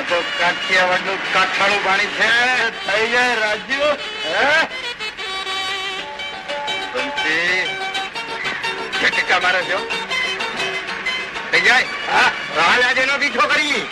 તો કાઠિયાવાડનું કાઠાળું પાણી છે. થઈ જાય રાજ્યો. ઝટકા મારે છો થઈ જાય. હા હાલ આજે નો પીછો કરી.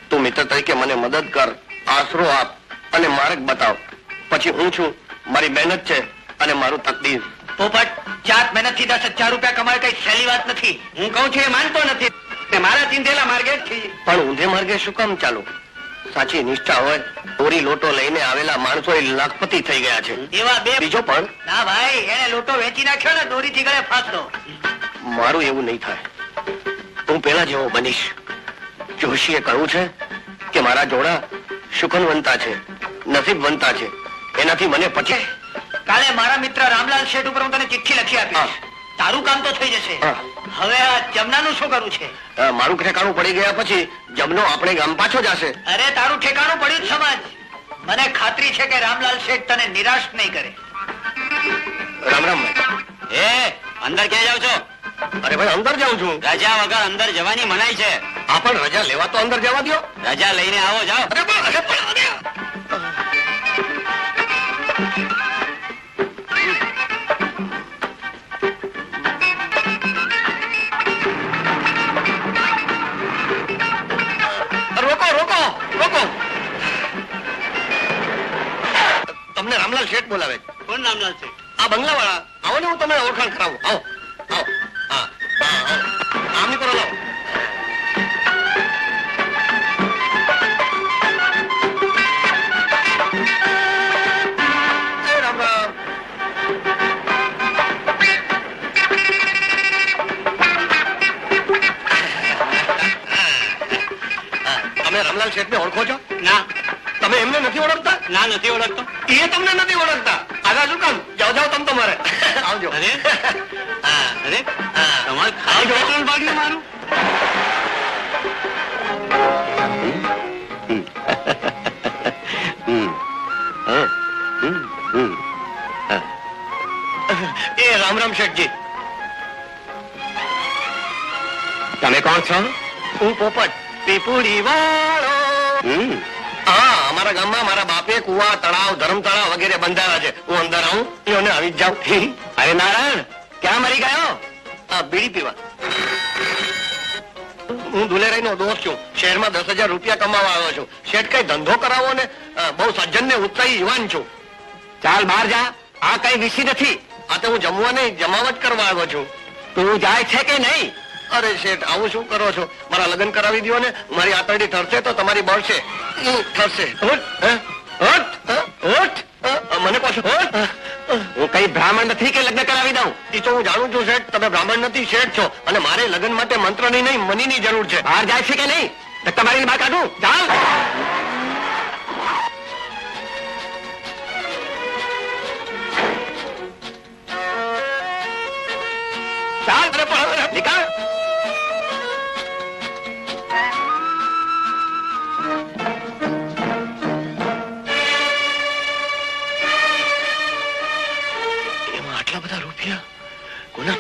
તું મિત્ર તરીકે મને મદદ કર, આશરો આપ અને માર્ગ બતાવ. પછી હું છું, મારી મહેનત છે અને મારું તકદીર. પોપટ, જાત મહેનત થી 10,000 રૂપિયા કમાય કઈ સહેલી વાત નથી. હું કહું છું એ માનતો નથી. મારા ચિંધેલા માર્ગે પણ ઊંધે માર્ગે શું કામ ચાલુ? સાચી નિષ્ઠા હોય ચોરી લોટો લઈને આવેલા માણસો લાખપતિ થઈ ગયા છે. એવા બે બીજો પણ ના ભાઈ, એને લોટો વેચી નાખ્યો ને દોરી થી ગળે ફાંસતો. મારું એવું નહીં થાય. હું પેલા જેવો બનીશ. જોશીએ કહ્યું છે કે મારા જોડા શુકનવંતા છે, નસીબવંતા છે. એનાથી મને પછી કાલે મારા મિત્ર રામલાલ શેઠ ઉપર હું તને ચિઠ્ઠી લખી આપીશ. તારું કામ તો થઈ જશે. હવે આ જમનાનું શું કરવું છે? મારું ઠેકાણું પડી ગયા પછી જમનો આપણે ગામ પાછો જશે. અરે તારું ઠેકાણું પડ્યું જ સમાજ. મને ખાતરી છે કે રામલાલ શેઠ તને નિરાશ નહીં કરે. રામ રામ. એ અંદર ક્યાં જાવ છો? અરે ભાઈ અંદર જાઉં છું. રજા વગર અંદર જવાની મનાઈ છે. આ પણ રજા લેવા તો અંદર જવા દો. રજા લઈને આવો, જાઓ. અરે પણ રોકો રોકો રોકો. તમને રામલાલ શેઠ બોલાવે છે. કોણ રામલાલ છે? આ બંગલાવાળા. આવો ને હું તમને ઓળખાણ કરાવું. આવો આવો. હા હા આવો. આમ ની કરો લાવો. એ રામ રામ. તમે રામલાલ શેઠને ઓળખો છો? ના તમે એમને નથી ઓળખતા? ના, નથી ઓળખતો. એ તમને નથી ઓળખતા. આગળ શું કામ? જાઓ જાઓ તમે તમારે. આવજો. અરે હા અરે હા. તમારે ખાલી પેટ્રોલ ભાગ્યું મારું. એ રામ રામ શેઠજી. તમે કોણ છો? હું પોપટ પીપુડી વાળો. હા, અમારા ગામમાં મારા બાપે કુવા, તળાવ, ધર્મતળાવ વગેરે બંધાવ્યા છે. હું અંદર આવું અને આવી જ જાઉં. અરે નારાયણ, ક્યાં મરી ગયો? આ બીડી પીવા. હું દુલેરાઈનો દોસ્ત છું. શહેરમાં 10,000 રૂપિયા કમાવા આવ્યો છું. શેઠ કઈ ધંધો કરાવો ને. બહુ સજ્જન ને ઉત્સાહી યુવાન છું. ચાલ બહાર જા, આ કઈ વિષય નથી. આ તો હું જમવા નહીં, જમાવટ કરવા આવ્યો છું. તું જાય છે કે નહીં? અરે શેઠ, આવું શું કરો છો? મારા લગ્ન કરાવી દો ને. મારી આતરડી ઠરશે તો તમારી બળશે. ઠરશે. મને પાછું હું કઈ બ્રાહ્મણ નથી કે લગ્ન કરાવી દઉં. એ તો હું જાણું છું શેઠ. તમે બ્રાહ્મણ નથી, શેઠ છો. અને મારે લગ્ન માટે મંત્રની નહીં, મનીની જરૂર છે. બહાર જાય છે કે નહીં? તમારી બહાર કાઢું. ચાલ. ચાલ. અરે પણ નીકળ. આટલા બધા રૂપિયા કોના?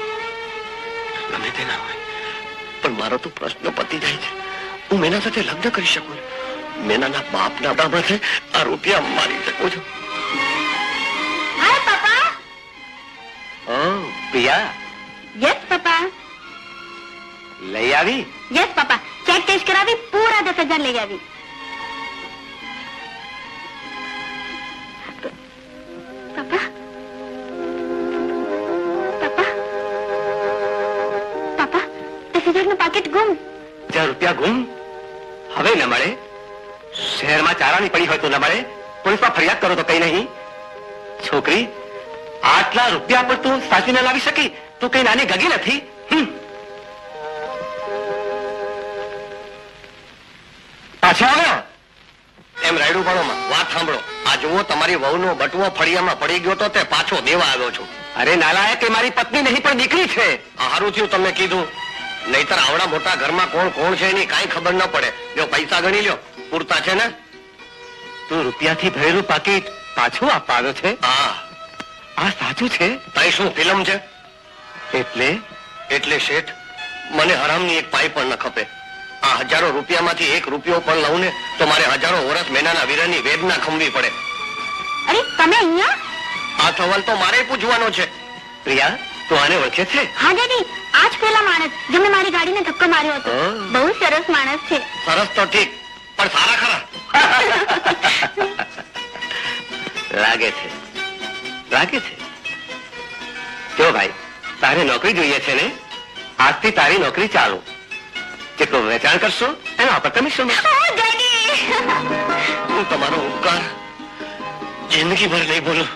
ગમે તે ના હોય, પણ મારો તો પ્રશ્ન પતી જાય છે. હું મેના સાથે લગ્ન કરી શકું. મેનાના બાપના બાબતે આ રૂપિયા મારી શકું છું. હાય પાપા. પ્રિયા યસ પાપા. લઈ આવી? યસ પાપા. ચેક ટેસ્ટ કરાવી, પૂરા 10,000 લઈ આવી. પાપા પાપા પાપા 10,000 નું પાકેટ ગુમ. 1000 રૂપિયા ગુમ? હવે ન મળે. શહેરમાં ચારાની પડી હોય તો ન મળે. પોલીસમાં ફરિયાદ કરો તો કઈ નહીં. છોકરી, આટલા રૂપિયા પર તું સાચી ન લાવી શકી? તું કઈ નાની ગગી નથી. પાછા આવ્યો એમ રાયડું પાડોમાં વાત સાંભળો. આ જુઓ, તમારી વહુનો બટવો ફળિયામાં પડી ગયો તો તે પાછો દેવા આવ્યો છું. અરે નાલાયક, એ મારી પત્ની નહીં પણ દીકરી છે. આ હારું થયું તમે કીધું. નહીતર આવડા મોટા ઘરમાં કોણ કોણ છે એની કાંઈ ખબર ન પડે. જો પૈસા ગણી લ્યો, પૂરતા છે ને? તું રૂપિયાથી ભરેલું પાકીટ પાછું આપવાનું છે? હા. આ સાચું છે? તારી શું ફિલ્મ છે? એટલે એટલે શેઠ, મને હરામની એક પાઈ પણ ન ખપે. આ હજારો રૂપિયામાંથી 1 રૂપિયો પણ લઉં ને તો મારે હજારો વર્ષ મેનાના વીરની વેદના ખમવી પડે. અરે તમે અહીંયા? આ સવાલ તો મારે પૂછવાનો છે. પ્રિયા, તું આને ઓળખે છે? હા ડેડી, આજ પેલા માણસ જેમને મારી ગાડીને ધક્કો માર્યો હતો. બહુ સરસ માણસ છે. સરસ તો ઠીક, પણ સારા ખરા? લાગે છે, લાગે છે. જો ભાઈ, તારે નોકરી જોઈએ છે ને? આજથી તારી નોકરી ચાલુ. જેટલું વેચાણ કરશો એના પર કમિશન મળશે. ઓ ડેડી, હું તમારો ઉપકાર જિંદગીભર નહીં બોલું.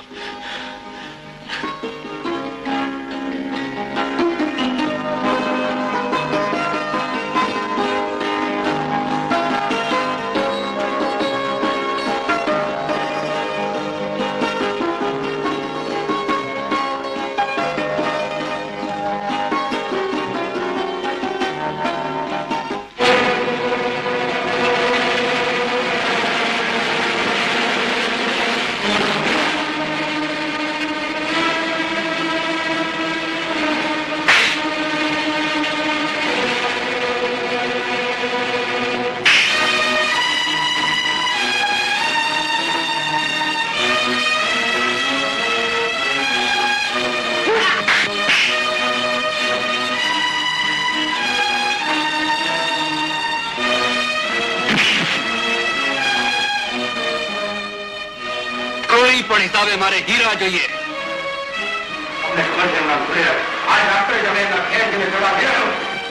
કોઈ પણ હિસાબે મારે હીરા જોઈએ.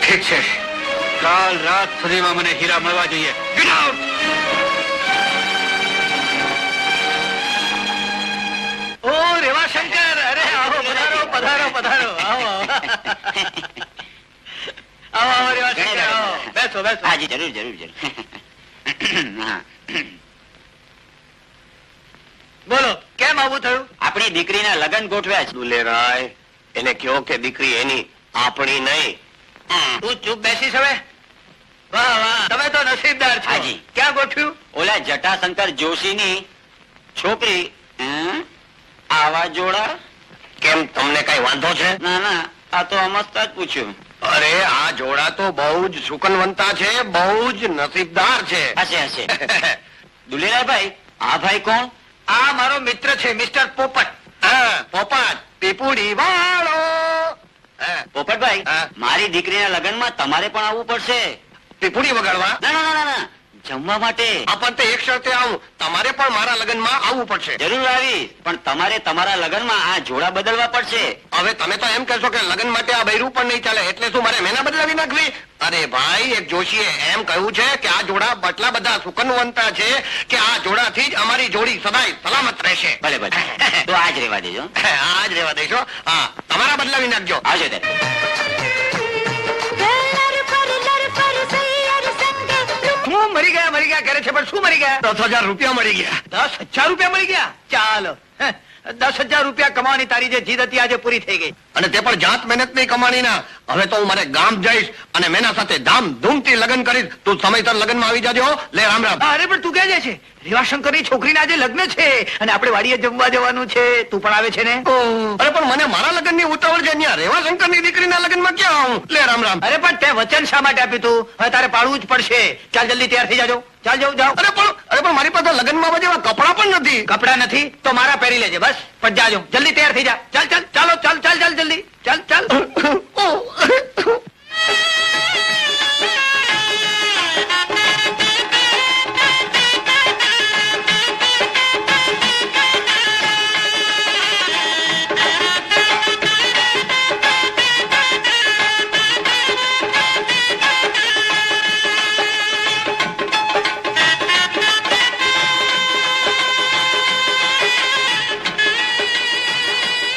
ઠીક છે, કાલ રાત સુધીમાં મને હીરા મળવા જોઈએ. Get out! ઓ રેવાશંકર, અરે આવો, પધારો પધારો પધારો, આવો આવો આવો રેવાશંકર, આવો. બેસો બેસો. હાજી જરૂર જરૂર જરૂર. હા. બોલો, કેમ આવું થયું? આપણી દીકરીના લગ્ન ગોઠવ્યા છે. દુલેરાય, એને કહો કે દીકરી એની, આપણી નહીં. તું ચૂપ બેસીશ હવે? વાહ વાહ, તમે તો નસીબદાર છો. હાજી. ક્યાં ગોઠવ્યું? ઓલા જટાશંકર જોશીની છોકરી. આવા જોડા? કેમ, તમને કઈ વાંધો છે? ના ના, આ તો અમસ્તા જ પૂછ્યું. અરે આ જોડા તો બહુ જ સુકનવંતા છે, બહુ જ નસીબદાર છે. હશે હશે. દુલેરાભાઈ, આ ભાઈ કોણ? આ મારો મિત્ર છે, મિસ્ટર પોપટ. હા, પોપટ, પીપુડી વાળો. પોપટભાઈ, હા. મારી દીકરીના લગ્નમાં તમારે પણ આવવું પડશે. પીપુડી વગાડવા? ના ના ના ના, જમવા માટે. આપણ તે એક શરતે આવું, તમારે પણ મારા લગ્નમાં આવવું પડશે. જરૂર આવીશ, પણ તમારે તમારા લગ્નમાં આ જોડા બદલવા પડશે. હવે તમે તો એમ કહેશો કે લગ્ન માટે આ બૈરું પણ નહીં ચાલે, એટલે શું મારે મેના બદલાવી નાખવી? અરે ભાઈ, એક જોશીએ એમ કહ્યું છે કે આ જોડા બટલા બધા સુકનવંતા છે કે આ જોડાથી જ અમારી જોડી સદાય સલામત રહેશે. ભલે ભલે, તો આજ રહેવા દેજો. આ જ રહેવા દેશો. હા, તમારા બદલાવી નાખજો. આવજો ત્યારે. શું મરી ગયા કરે છે, પણ શું મરી ગયા? 10,000 રૂપિયા મળી ગયા. 10,000 રૂપિયા મળી ગયા? ચાલો, 10,000 રૂપિયા કમાવાની તારી જે જીદ હતી આજે પૂરી થઈ ગઈ. અને તે પણ જાત મહેનત ની કમાણી ના. હવે તો હું મારે ગામ જઈશ અને મેના સાથે ધામધૂમથી લગ્ન કરીશ. તું સમયસર લગ્નમાં આવી જાજો. લે રામ રામ. અરે પણ તું ક્યાં જાય છે? રેવાશંકર ની છોકરીના આજે લગ્ન છે અને આપણે વાડીએ જમવા જવાનું છે. તું પણ આવે છે ને? અરે પણ મને મારા લગ્ન ની ઉતાવળ છે. અહીંયા રેવાશંકર ની દીકરીના લગ્નમાં ક્યાં આવું? લે રામ રામ. અરે પણ તે વચન શા માટે આપ્યું તું? હવે તારે પાડવું જ પડશે. ચાલ જલ્દી તૈયાર થઈ જાજો. ચાલ જાઓ જાઓ. અરે પણ મારી પાસે લગ્નમાં જેવા કપડા પણ નથી. કપડા નથી તો મારા પહેરી લેજે બસ. પણ જાજો, જલ્દી તૈયાર થઈ જા. ચાલ ચાલ ચાલો ચાલ ચાલ ચાલ જલ્દી ચાલ ચાલ.